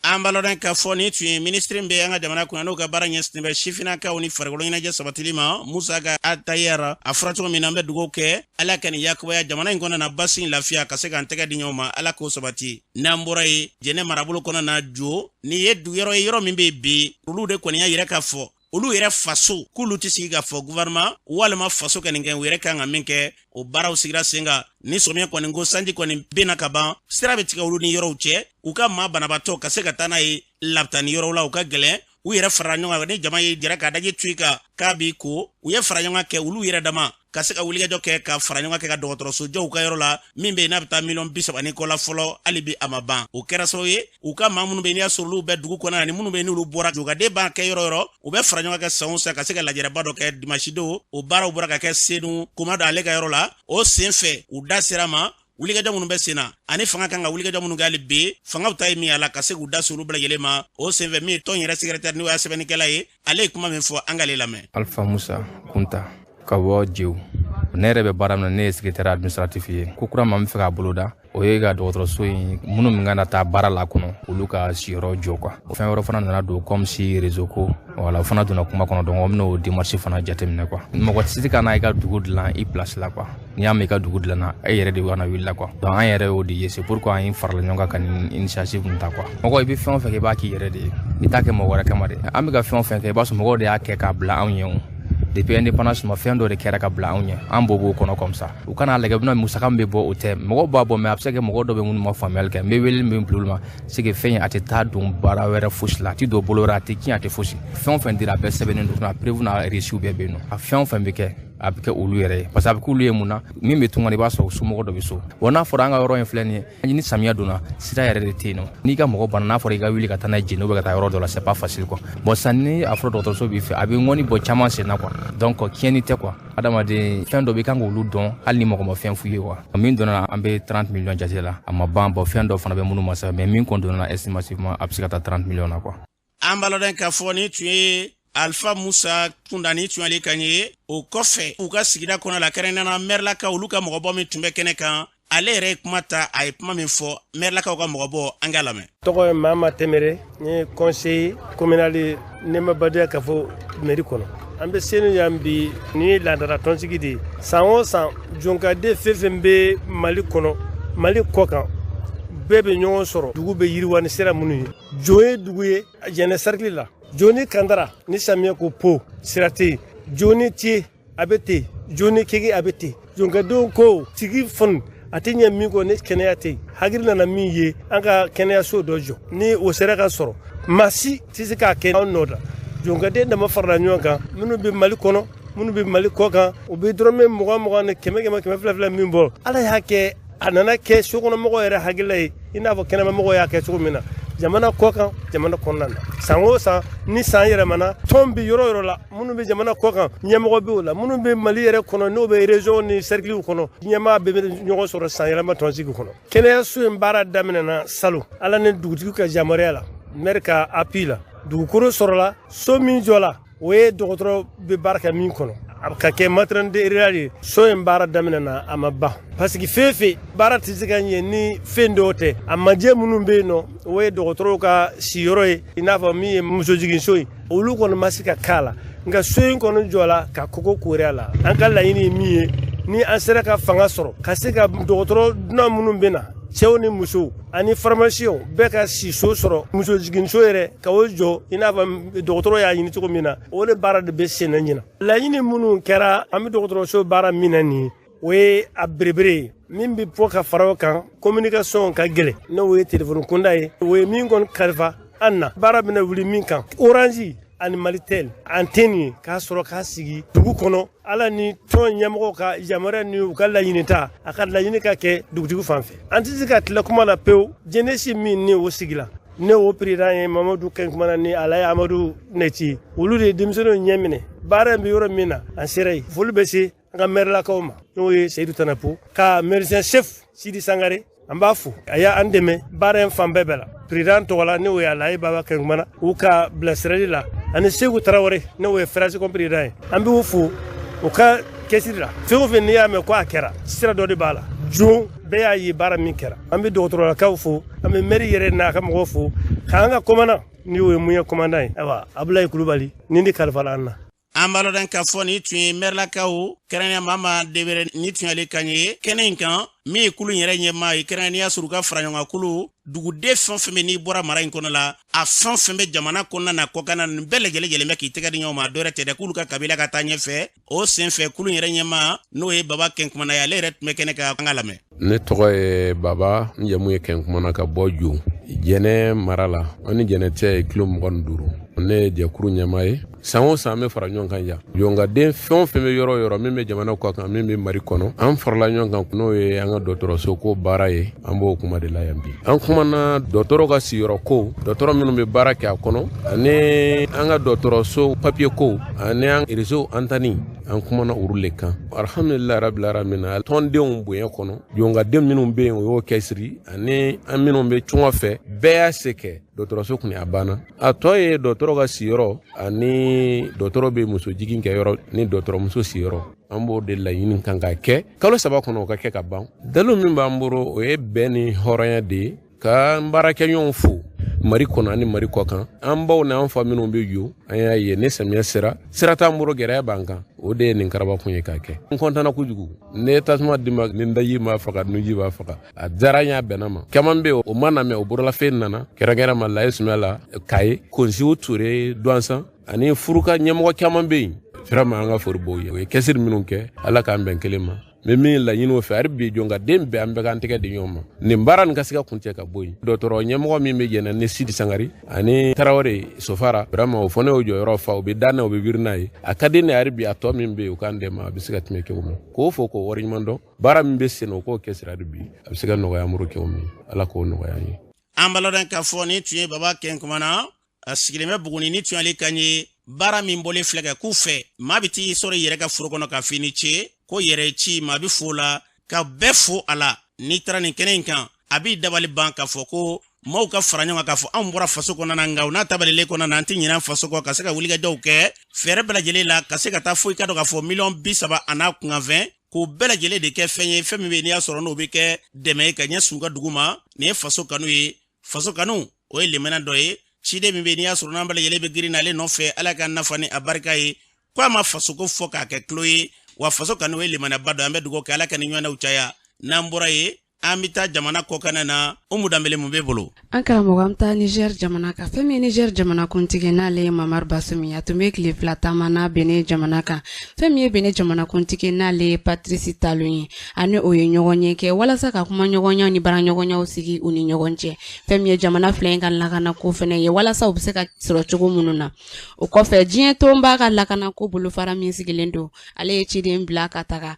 Speaker 2: an balɔden ka fɔ ni tun ye ministre bɛ an ka jamana kunna n'o ka baara ɲɛsinnen bɛ sifinnakaw ni farikolo ɲɛnajɛ sabatili ma Musa Aga Atayer a fɔra cogo min na an bɛ dugawu kɛ ala ka nin yakubaya jamana in kɔnɔ na basi in lafiya ka se k'an tɛgɛ di ɲɔgɔn ma ala k'o sabati n'an bɔra ye jɛnɛ marabolo kɔnɔ na jo ni ye yɔrɔ ye yɔrɔ min bɛ bi olu de kɔni y'a yɛrɛ k'a fɔ olu yɛrɛ faso k'olu tɛ sigi k'a fɔ gouvernement walima faso ka nin kɛ u yɛrɛ kan ka min kɛ o baaraw sigira sen kan ni sɔmiya kɔni ko sanji kɔni bena ka ban sira bɛ tigɛ olu ni yɔrɔw cɛ u ka maa banabatɔ ka se ka taa n'a ye labitani yɔrɔw la u ka gɛlɛn u yɛrɛ fara ɲɔgɔn kan ni jama ye jɛra k'a daji tu i kan k'a b'i ko u ye fara ɲɔgɔn kɛ olu yɛrɛ dama ka se ka wulikajɔ kɛ ka fara ɲɔgɔn kɛ ka dɔgɔtɔrɔso jɔw ka yɔrɔ la min bɛ yen n'a bɛ taa $30 kɔ la fɔlɔ hali bi a ma ban o kɛra sababu ye u ka maa minnu bɛ yen n'i y'a sɔrɔ olu bɛ dugu kɔnɔ ani minnu bɛ yen n'olu bɔra jugaden b'a kɛ yɔrɔ yɔrɔ u bɛ fara ɲɔgɔn kɛ san o san ka se ka lajɛrɛba dɔ kɛ dimanche don o baaraw bɔra ka kɛ senu kuma dɔ ale ka yɔrɔ la o sen fɛ u da sera ma wulikajɔ minnu bɛ sen na ani fanga kan ka wulikajɔ minnu kɛ hali bi fangaw ta ye min a la ka se k'u da se olu bɛɛ lajɛlen ma o sen fɛ min ye tɔn yɛrɛ secrétaire n'o y'a sɛbɛnnikɛla ye ale ye kuma min fɔ an k'ale lamɛn.
Speaker 14: Alpha Musa Kunta ka bɔ Jew ne yɛrɛ bɛ baara min na ne ye secrétaire administratif ye ko kura min bɛ fɛ k'a boloda o ye ka dɔgɔtɔrɔso in minnu min kan ka taa baara la kɔnɔ olu ka siyɔrɔ jɔ quoi o fɛn wɛrɛ fana nana don comme si réseau ko voilà o fana donna kuma kɔnɔ donc o bɛna o démarche fana jateminɛ quoi mɔgɔ tɛ se ka n'a i ka dugu dilan i place la quoi n'i y'a mɛn i ka dugu dilanna e yɛrɛ de kana wuli la quoi donc an yɛrɛ y'o de ye c'est pourquoi an farala ɲɔgɔn kan ka nin initiative ninnu ta quoi mɔgɔ i bɛ fɛn o fɛn kɛ i b'a k'i yɛrɛ de ye i t'a kɛ mɔgɔ wɛrɛ kama de an bɛ ka fɛn o fɛn kɛ i b'a sɔrɔ mɔgɔw de y'a kɛ k'a bila anw ɲɛ depuis indépendance ma fɛn dɔ de kɛra ka bila anw ɲɛ an b'o kɔnɔ comme ça u kana lajɛ bɛna musaka min bɛ bɔ o tɛ mɔgɔw b'a bɔ mais a bɛ se ka kɛ mɔgɔ dɔ bɛ minnu ma faamuyali kɛ n bɛ wele min bila olu ma c'est que fɛn in a tɛ taa don baara wɛrɛ fosi la a tɛ don bolo wɛrɛ a tɛ tiɲɛ a tɛ fosi fɛn o fɛn dira a bɛɛ sɛbɛnnen don a prévu n'a reçu bɛɛ bɛ yen nɔ a fɛn o fɛn bɛ kɛ a bɛ kɛ olu yɛrɛ ye parce que a bɛ k'olu ye mun na min bɛ tunga i b'a sɔrɔ somɔgɔ dɔ bɛ so bon n'a fɔra an ka yɔrɔ in filɛ nin ye ni samiya donna sira yɛrɛ de tɛ yen nɔ n'i ka mɔgɔ bana n'a fɔra i ka wuli ka taa n'a ye jeni ou bien ka taa yɔrɔ dɔ la c'est pas facile quoi bon sisan ni a fɔra dɔgɔtɔrɔso b'i fɛ a bɛ ŋɔni bɔ caman sen na quoi donc tiɲɛni tɛ quoi adamaden fɛn dɔ bɛ kan k'olu dɔn hali ni mɔgɔ ma fɛn f'u ye quoi min donna an bɛ 30 millions jate la a ma ban bon fɛn dɔ fana bɛ minnu ma sɛbɛn mais min kɔni donna estimativement a bɛ se ka taa 30 millions na quoi
Speaker 2: an balɔden ka fɔ ni tun ye Alpha Musa Kunda ni tun ale kan ye o kɔfɛ u ka sigida kɔnɔ la kɛrɛnkɛrɛnnenya maire-lakaw olu ka mɔgɔbɔ min tun bɛ kɛnɛ kan ale yɛrɛ ye kuma ta a ye kuma min fɔ maire-lakaw ka mɔgɔbɔ an k'a lamɛn.
Speaker 15: Tɔgɔ ye Mama Temere n ye conseiller communal nɛɛmabadenya ka fɔ mairie kɔnɔ an bɛ senu yan bi ni ye ladara tɔnsigi de ye san o san jonkaden fɛn fɛn bɛ Mali kɔnɔ Mali kɔ kan bɛɛ bɛ ɲɔgɔn sɔrɔ dugu bɛ yiriwa ni sira minnu ye jo ye dugu ye jɛnɛ cercle la joni kandara ni samiya ko po sira tɛ yen joni tie a bɛ ten joni kege a bɛ ten jonkadenw ko tigi fɔn a tɛ ɲɛ min kɔ ni kɛnɛya tɛ yen hakili nana min ye an ka kɛnɛyaso dɔ jɔ ni o sera ka sɔrɔ maa si tɛ se k'a kɛ anw nɔ da jonkaden dama farala ɲɔgɔn kan minnu bɛ Mali kɔnɔ minnu bɛ Mali kɔ kan u bɛ dɔrɔmɛ 20 ni 100 min bɔ ala y'a kɛ a nana kɛ sokɔnɔmɔgɔw yɛrɛ hakilila ye i n'a fɔ kɛnɛmamɔgɔw y'a kɛ cogo min na jamana kɔ kan jamana kɔnɔna na san o san ni san yɛlɛmana tɔn bi yɔrɔ yɔrɔ la minnu bɛ jamana kɔ kan ɲɛmɔgɔ bɛ o la minnu bɛ mali yɛrɛ kɔnɔ n'o bɛ région ni cercles kɔnɔ ɲɛmaa bɛɛ bɛ ɲɔgɔn sɔrɔ san yɛlɛma tɔnsigi kɔnɔ kɛnɛyaso in baara daminɛna salon ala ni dugutigi ka yamaruya la maire ka appui la dugukolo sɔrɔla so min jɔla o ye dɔgɔtɔrɔ bɛ baara kɛ min kɔnɔ a ka kɛ maternité rurale ye so in baara daminɛna a ma ban parce que fɛn fɛn baara tɛ se ka ɲɛ ni fɛn dɔw tɛ a majɛ minnu bɛ yen nɔ o ye dɔgɔtɔrɔw ka siyɔrɔ ye i n'a fɔ min ye musojiginso ye olu kɔni ma se ka k'a la nka so in kɔni jɔla ka kogo kooriya la an ka laɲini ye min ye ni an sera ka fanga sɔrɔ ka se ka dɔgɔtɔrɔ dunan minnu bɛ na cɛw ni musow ani pharmaciens bɛɛ ka si so sɔrɔ muso jiginso yɛrɛ ka o jɔ i n'a fɔ dɔgɔtɔrɔ y'a ɲini cogo min na o de baara de bɛ sen na ɲina laɲini minnu kɛra an bɛ dɔgɔtɔrɔso baara min na nin o ye a berebere ye min bɛ bɔ ka fara o kan communication ka gɛlɛn n'o ye telefɔni kunda ye o ye min kɔni kalifa an na baara bɛna wuli min kan orange ani malitel antenne k'a sɔrɔ k'a sigi dugu kɔnɔ ala ni tɔn ɲɛmɔgɔw ka yamaruya ni u ka laɲini ta a ka laɲini ka kɛ dugutigi fan fɛ an tɛ se ka tila kuma la pewu jeunesse min ni o sigila ne o président ye mamadu kɛnkumana ni alaye amadu neti olu de ye denmisɛnninw ɲɛ minɛ baara in bɛ yɔrɔ min na an sera yen foli bɛ se an ka mairelakaw ma n'o ye seyidu tanapo ka médecin chef sidi sangare an b'a fo a y'an dɛmɛ baara in fan bɛɛ bɛɛ la président tɔgɔla ne o ye alaye baba kɛnkumana u ka bilasirali la ani segu tarawele ne o ye frase comme président ye an b'u fo u ka kɛsiri la fɛn o fɛn n'i y'a mɛn ko a kɛra sira dɔ de b'a la jon bɛɛ y'a ye baara min kɛra an bɛ dɔgɔtɔrɔlakaw fo an bɛ maire yɛrɛ n'a ka mɔgɔw fo k'an ka commandant ni o ye mun ye commandant ye ayiwa abulayi kulubali nin de kalifala an na
Speaker 2: an b'a lɔn k'a fɔ nin tun ye mairelakaw kɛrɛnkɛrɛnya mama debere ni tun y'ale kan ye kɛnɛ in kan min ye kulu yɛrɛ ɲɛmaa ye kɛrɛnkɛrɛnya n'i y'a sɔrɔ u ka fara ɲɔgɔn kulu duguden fɛn fɛn bɛ n'i bɔra mara in kɔnɔ la a fɛn fɛn bɛ jamana kɔnɔna na kɔkan nin bɛɛ lajɛlen bɛ k'i tɛgɛ di ɲɔgɔn ma dɔ yɛrɛ tɛ dɛ k'ulu ka kabila ka taa ɲɛfɛ o senfɛ kulu yɛrɛ ɲɛmaa n'o ye baba kɛnkumana ye ale yɛrɛ tun bɛ kɛnɛ ka an ka lamɛn
Speaker 16: ne tɔgɔ ye baba n jamu ye kɛnkumana ka bɔ jo jɛnɛ mara la ani jɛnɛtɛ ye kilo 25 ne ye jɛkuru ɲɛmaa ye san o san bɛ fara ɲɔgɔn kan yan jongaden fɛn o fɛn bɛ yɔrɔ o yɔrɔ min bɛ jamana kɔ kan min bɛ mari kɔnɔ an farala ɲɔgɔn kan n'o ye an ka dɔgɔtɔrɔso ko baara ye an b'o kuma de la yan bi an kumana dɔgɔtɔrɔ ka siyɔrɔ ko dɔgɔtɔrɔ minnu bɛ baara kɛ a kɔnɔ ani an ka dɔgɔtɔrɔso papier ko ani an réseau antenne an kumana olu le kan alhamdulilayi rabil alamina tɔndenw bonya kɔnɔ jongaden minnu bɛ yen o y'o kɛsiri ani an minnu bɛ tunga fɛ bɛɛ y'a se kɛ dɔgɔtɔrɔso kun a banna a tɔ ye dɔgɔtɔrɔ ka siyɔrɔ ani dɔgɔtɔrɔ bɛ muso jigin kɛ yɔrɔ ni dɔgɔtɔrɔmuso siyɔrɔ an b'o de laɲini kan ka kɛ kalo 3 kɔnɔ o ka kɛ ka ban dalu min b'an bolo o ye bɛn ni hɔrɔnya de ye ka n baarakɛɲɔgɔnw fo mari kɔnɔ ani mari kɔ kan an baw n'an fa minnu bɛ yo an y'a ye ni samiya sira t'an bolo gɛrɛya b'an kan o de ye nin karaba kun ye k'a kɛ n kɔntana kojugu ne tasuma di ma ni daji b'a faga nuji b'a faga a diyara n y'a bɛnna ma caman bɛ yen o ma na mɛn o borolafɛn nana kɛrɛnkɛrɛn ma laye sumaya la kaye konsiw ture duwansan ani furuka ɲɛmɔgɔ caman bɛ yen vraiment an ka fori b'o ye o ye kɛsiri minnu kɛ ala k'an bɛn kelen ma mɛ min laɲini o fɛ hali bi jongaden bɛɛ an bɛɛ k'an tɛgɛ di ɲɔgɔn ma nin baara nin ka se ka kuncɛ ka bɔ yen dɔgɔtɔrɔ ɲɛmɔgɔ min bɛ jɛnɛ ni sidi sangari ani tarawele sofara vraiment o fana y'o jɔyɔrɔ fa o bɛ da n'a o bɛ wiri n'a ye a ka di ne hali bi a tɔ min bɛ yen o k'an dɛmɛ a bɛ se ka tɛmɛ cogo min k'o fɔ k'o wari ɲuman dɔn baara min bɛ sen o k'o kɛsiri hali bi a bɛ se ka nɔgɔya muru kɛw min ala k'o nɔgɔya an ye
Speaker 2: an b'a lɔn k'a fɔ nin tun ye baba kɛnkumana a sigilen bɛ buguni ni tun y'ale kan ye baara min bɔlen filɛ kɛ k'u fɛ maa bɛ t'i sɔrɔ i yɛrɛ ka foro kɔnɔ ka fini ce ko yɛrɛ ci maa bɛ fo la ka bɛɛ fo a la n'i taara nin kɛnɛ in kan a b'i dabali ban k'a fɔ ko maaw ka fara ɲɔgɔn kan k'a fɔ anw bɔra faso kɔnɔna na nka u n'a tabalilen kɔnɔna na an tɛ ɲinɛ faso kɔ ka se ka wulikajɔw kɛ fɛɛrɛ bɛɛ lajɛlen la ka se ka taa fo i ka dɔn k'a fɔ 30 a n'a kunkanfɛn k'o bɛɛ lajɛlen de kɛ fɛn ye fɛn min bɛ n'i y'a sɔrɔ n'o bɛ kɛ dɛmɛ ye ka ɲɛsin u ka dugu ma nin ye faso kanu ye faso kanu o ye lemana dɔ ye ciden min bɛ n'i y'a sɔrɔ n'an bɛɛ lajɛlen bɛ girin n'ale nɔfɛ ala ka nafa ni a barika ye ko a ma fasoko fɔ k'a kɛ tulo ye wa faso kanu ye lemanaba dɔ an bɛ dugawu kɛ ala ka ni ɲɔgɔnnaw caya n'an bɔra ye an bɛ taa jamana kɔkan na Umu Danbele mun bɛ bolo
Speaker 17: an karamɔgɔ an bɛ taa Niger jamana kan fɛn min ye Niger jamana kuntigi n'ale ye Mamari Basumi a tun bɛ tile 2 taama n'a Benin jamana kan fɛn min ye Benin jamana kuntigi n'ale ye Patrice Talon ye ani o ye ɲɔgɔn ye kɛ walasa ka kuma ɲɔgɔnyaw ni bara ɲɔgɔnyaw sigi u ni ɲɔgɔn cɛ fɛn min ye jamana fila in ka lakana ko fɛnɛ ye walasa u bɛ se ka sɔrɔ cogo minnu na o kɔfɛ diɲɛ tɔnba ka lakana ko bolofara min sigilen don ale ye ciden bila ka taga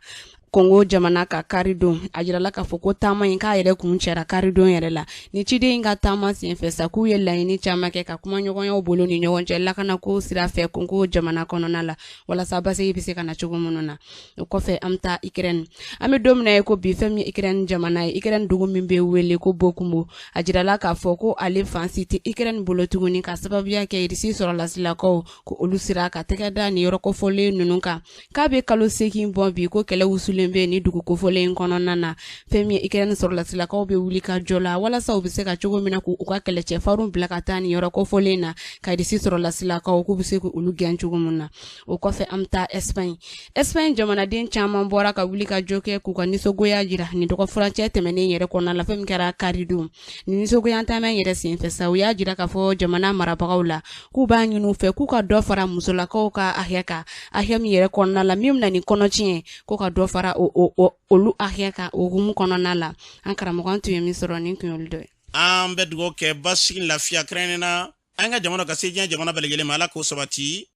Speaker 17: Kongo jamana ka karidon a jirala k'a fɔ ko taama in k'a yɛrɛ kun cɛra karidon yɛrɛ la ni ciden in ka taama senfɛ sa k'u ye laɲini caman kɛ ka kuma ɲɔgɔnyaw bolo ni ɲɔgɔn cɛ lakana ko sira fɛ Kongo jamana kɔnɔna la walasa basigi bɛ se ka na cogo minnu na o kɔfɛ an bɛ taa Ukraine an bɛ don min na ye ko bi fɛn min Ukraine jamana ye Ukraine dugu min bɛ wele ko Bokumbo a jirala k'a fɔ ko ale fansi tɛ Ukraine bolo tuguni ka sababuya kɛ irisi sɔrɔlasilakaw ko olu sira ka tɛgɛ da ni yɔrɔ kofɔlen ninnu kan k'a bɛ kalo 8 bɔ bi ko kɛlɛ wusulen bɛ ni dugu kofɔlen kɔnɔna na fɛn min Ukraine sɔrɔlasilakaw bɛ wuli ka jɔ la walasa u bɛ se ka cogo min na k'u ka kɛlɛcɛfarinw bila ka taa ni yɔrɔ kofɔlen na ka irisi sɔrɔlasilakaw k'u bɛ se k'olu gɛn cogo min na o kɔfɛ an bɛ taa Espagne jamanaden caman bɔra ka wuli ka jɔ kɛ k'u ka nisɔngoya jira ni dɔgɔfurancɛ tɛmɛnen yɛrɛ kɔnɔna la fɛn min kɛra karidon ni nisɔngoya tɛmɛn yɛrɛ senfɛ sa u y'a jira k'a fɔ jamana marabagaw la k'u b'a ɲini u fɛ k'u ka dɔ fara musolakaw ka ahɛ kan ahɛ min yɛrɛ kɔnɔna la min bɛna ni kɔnɔtiɲɛ ko ka dɔ fara olu ahɛ kan o hukumu kɔnɔna la an karamɔgɔ an tun ye min sɔrɔ nin kun y'olu dɔ ye
Speaker 2: an bɛ dugawu kɛ basigi lafiya kɛrɛnkɛrɛnnen na an ka jamana ka se diɲɛ jamana bɛɛ lajɛlen ma Ala k'o sabati